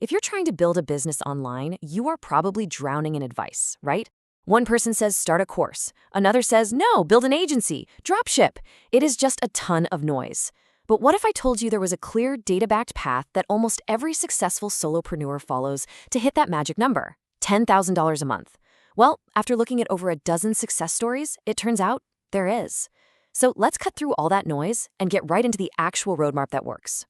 If you're trying to build a business online, you are probably drowning in advice, right? One person says start a course. Another says no, build an agency, dropship. It is just a ton of noise. But what if I told you there was a clear data-backed path that almost every successful solopreneur follows to hit that magic number, $10,000 a month? Well, after looking at over a dozen success stories, it turns out there is. So let's cut through all that noise and get right into the actual roadmap that works.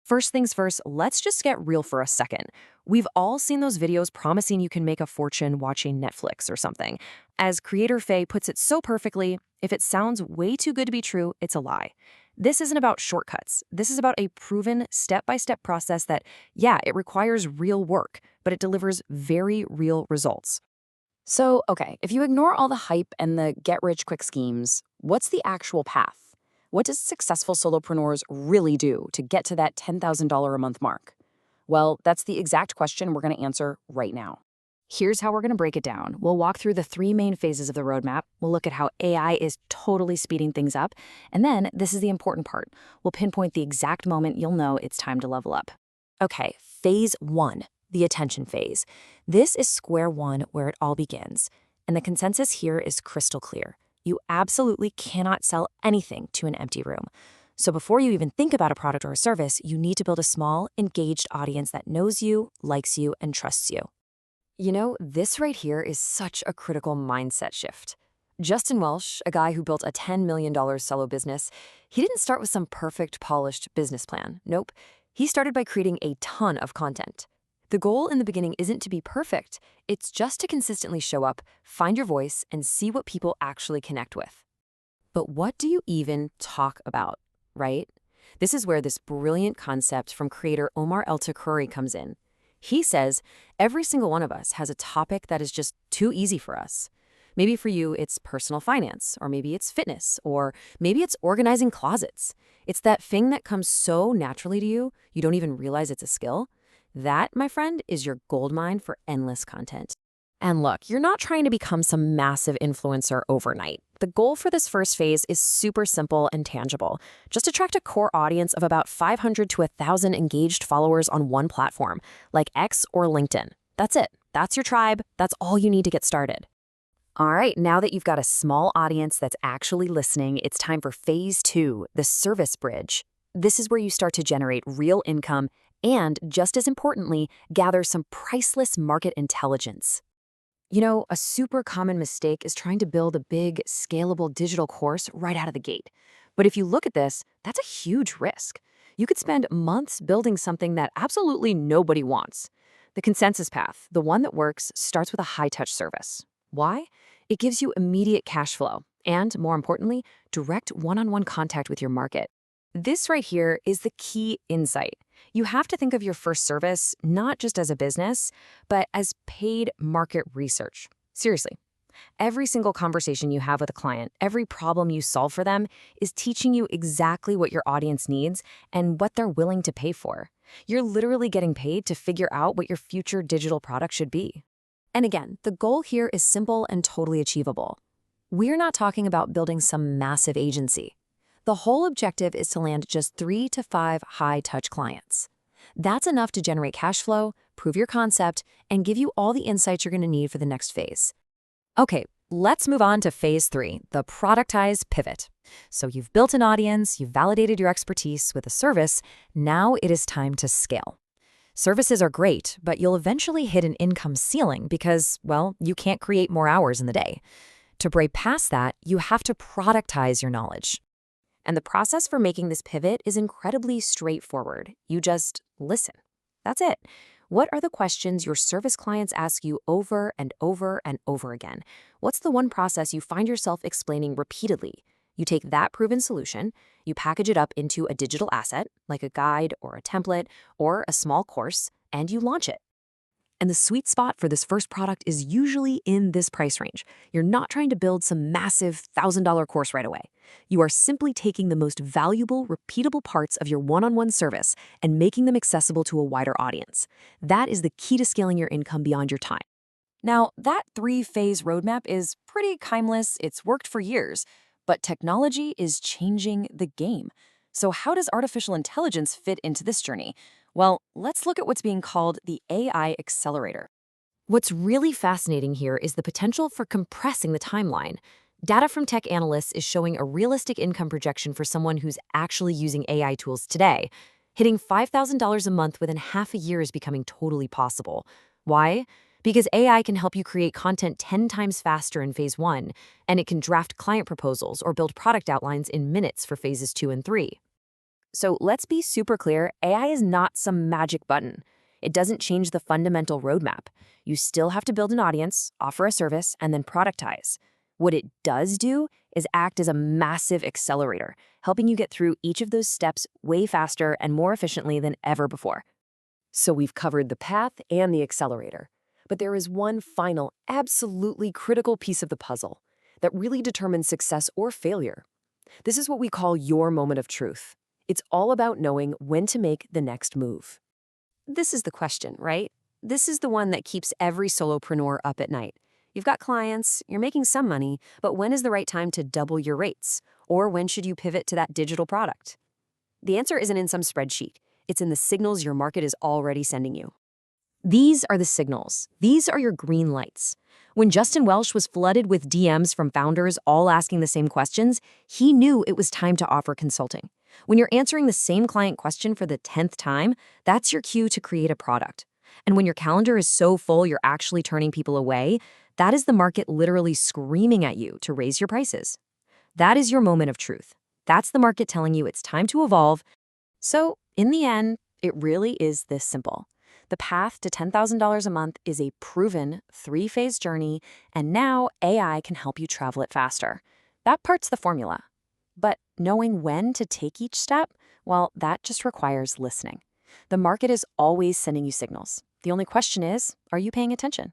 First things first, let's just get real for a second. We've all seen those videos promising you can make a fortune watching Netflix or something. As creator Faye puts it so perfectly, if it sounds way too good to be true, it's a lie. This isn't about shortcuts. This is about a proven step-by-step process that, yeah, it requires real work, but it delivers very real results. So, okay, if you ignore all the hype and the get-rich-quick schemes, what's the actual path? What does successful solopreneurs really do to get to that $10,000 a month mark? Well, that's the exact question we're going to answer right now. Here's how we're going to break it down. We'll walk through the three main phases of the roadmap. We'll look at how AI is totally speeding things up. And then, this is the important part. We'll pinpoint the exact moment you'll know it's time to level up. Okay, phase one, the attention phase. This is square one where it all begins. And the consensus here is crystal clear. You absolutely cannot sell anything to an empty room. So before you even think about a product or a service, you need to build a small, engaged audience that knows you, likes you, and trusts you. You know, this right here is such a critical mindset shift. Justin Welsh, a guy who built a $10 million solo business, he didn't start with some perfect, polished business plan. Nope. He started by creating a ton of content. The goal in the beginning isn't to be perfect. It's just to consistently show up, find your voice, and see what people actually connect with. But what do you even talk about, right? This is where this brilliant concept from creator Omar El-Takruri comes in. He says, every single one of us has a topic that is just too easy for us. Maybe for you, it's personal finance, or maybe it's fitness, or maybe it's organizing closets. It's that thing that comes so naturally to you, you don't even realize it's a skill. That, my friend, is your goldmine for endless content. And look, you're not trying to become some massive influencer overnight. The goal for this first phase is super simple and tangible. Just attract a core audience of about 500 to 1,000 engaged followers on one platform, like X or LinkedIn. That's it. That's your tribe. That's all you need to get started. All right, now that you've got a small audience that's actually listening, it's time for phase two, the service bridge. This is where you start to generate real income and, just as importantly, gather some priceless market intelligence. You know, a super common mistake is trying to build a big, scalable digital course right out of the gate. But if you look at this, that's a huge risk. You could spend months building something that absolutely nobody wants. The consensus path, the one that works, starts with a high-touch service. Why? It gives you immediate cash flow and, more importantly, direct one-on-one contact with your market. This right here is the key insight. You have to think of your first service not just as a business, but as paid market research. Seriously. Every single conversation you have with a client, every problem you solve for them is teaching you exactly what your audience needs and what they're willing to pay for. You're literally getting paid to figure out what your future digital product should be. And again, the goal here is simple and totally achievable. We're not talking about building some massive agency. The whole objective is to land just 3 to 5 high-touch clients. That's enough to generate cash flow, prove your concept, and give you all the insights you're going to need for the next phase. Okay, let's move on to phase 3, the productized pivot. So you've built an audience, you've validated your expertise with a service, now it is time to scale. Services are great, but you'll eventually hit an income ceiling because, well, you can't create more hours in the day. To break past that, you have to productize your knowledge. And the process for making this pivot is incredibly straightforward. You just listen. That's it. What are the questions your service clients ask you over and over and over again? What's the one process you find yourself explaining repeatedly? You take that proven solution, you package it up into a digital asset, like a guide or a template or a small course, and you launch it. And the sweet spot for this first product is usually in this price range. You're not trying to build some massive $1,000 course right away. You are simply taking the most valuable, repeatable parts of your one-on-one service and making them accessible to a wider audience. That is the key to scaling your income beyond your time. Now, that 3-phase roadmap is pretty timeless. It's worked for years, but technology is changing the game. So how does artificial intelligence fit into this journey? Well, let's look at what's being called the AI accelerator. What's really fascinating here is the potential for compressing the timeline. Data from tech analysts is showing a realistic income projection for someone who's actually using AI tools today. Hitting $5,000 a month within half a year is becoming totally possible. Why? Because AI can help you create content 10 times faster in phase 1, and it can draft client proposals or build product outlines in minutes for phases 2 and 3. So let's be super clear, AI is not some magic button. It doesn't change the fundamental roadmap. You still have to build an audience, offer a service, and then productize. What it does do is act as a massive accelerator, helping you get through each of those steps way faster and more efficiently than ever before. So we've covered the path and the accelerator. But there is one final, absolutely critical piece of the puzzle that really determines success or failure. This is what we call your moment of truth. It's all about knowing when to make the next move. This is the question, right? This is the one that keeps every solopreneur up at night. You've got clients, you're making some money, but when is the right time to double your rates? Or when should you pivot to that digital product? The answer isn't in some spreadsheet. It's in the signals your market is already sending you. These are the signals. These are your green lights. When Justin Welsh was flooded with DMs from founders all asking the same questions, he knew it was time to offer consulting. When you're answering the same client question for the 10th time, that's your cue to create a product. And when your calendar is so full you're actually turning people away, that is the market literally screaming at you to raise your prices. That is your moment of truth. That's the market telling you it's time to evolve. So, in the end, it really is this simple. The path to $10,000 a month is a proven 3-phase journey, and now AI can help you travel it faster. That part's the formula. But knowing when to take each step, well, that just requires listening. The market is always sending you signals. The only question is, are you paying attention?